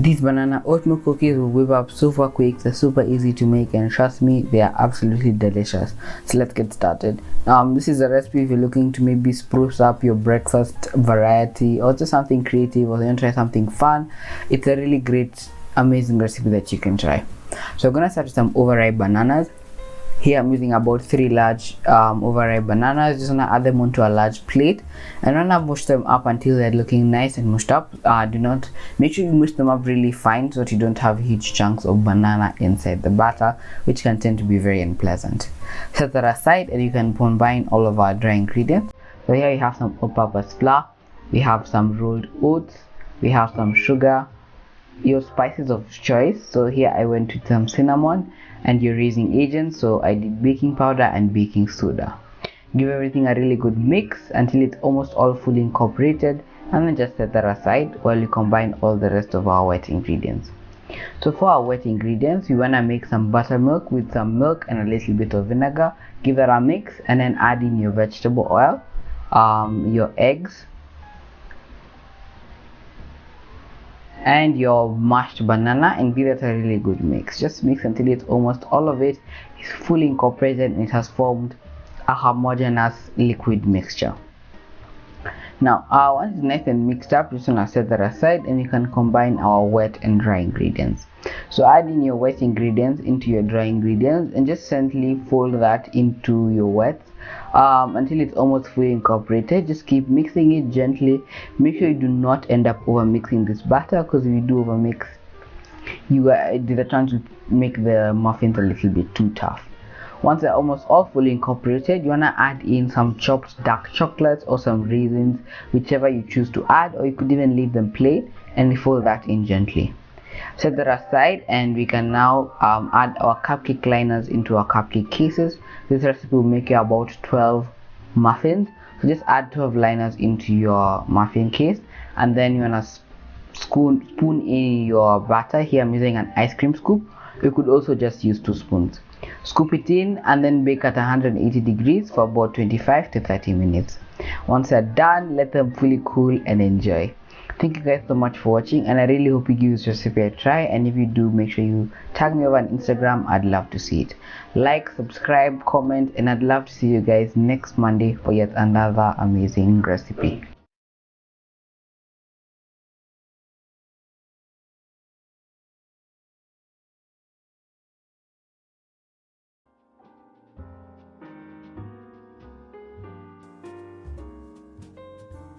These banana oatmeal cookies will whip up super quick, they're super easy to make, and trust me, they are absolutely delicious. So let's get started. This is a recipe if you're looking to maybe spruce up your breakfast variety or just something creative, or you want to try something fun. It's a really great, amazing recipe that you can try. So I'm gonna start with some overripe bananas. Here I'm using about 3 large overripe bananas. Just gonna add them onto a large plate, and when I mush them up until they're looking nice and mushed up. Do not make sure you mush them up really fine so that you don't have huge chunks of banana inside the batter, which can tend to be very unpleasant. Set that aside, and you can combine all of our dry ingredients. So here we have some all-purpose flour, we have some rolled oats, we have some sugar, your spices of choice. So here I went with some cinnamon, and your raising agents, so I did baking powder and baking soda. Give everything a really good mix until it's almost all fully incorporated, and then just set that aside while you combine all the rest of our wet ingredients. So for our wet ingredients, we want to make some buttermilk with some milk and a little bit of vinegar. Give that a mix, and then add in your vegetable oil, your eggs, and your mashed banana, and give it a really good mix. Just mix until it's almost all of it is fully incorporated and it has formed a homogeneous liquid mixture. Now once it's nice and mixed up, just gonna set that aside, and you can combine our wet and dry ingredients. So add in your wet ingredients into your dry ingredients, and just gently fold that into your wet until it's almost fully incorporated. Just keep mixing it gently. Make sure you do not end up over mixing this batter, because if you do over mix, there's a chance to make the muffins a little bit too tough. Once they're almost all fully incorporated, you want to add in some chopped dark chocolate or some raisins, whichever you choose to add, or you could even leave them plain and fold that in gently. Set that aside, and we can now add our cupcake liners into our cupcake cases. This recipe will make you about 12 muffins. So just add 12 liners into your muffin case, and then you want to spoon in your batter. Here I'm using an ice cream scoop. You could also just use 2 spoons. Scoop it in, and then bake at 180 degrees for about 25 to 30 minutes. Once they're done, let them fully cool and enjoy. Thank you guys so much for watching, and I really hope you give this recipe a try, and if you do, make sure you tag me over on Instagram. I'd love to see it. Like, subscribe, comment, and I'd love to see you guys next Monday for yet another amazing recipe.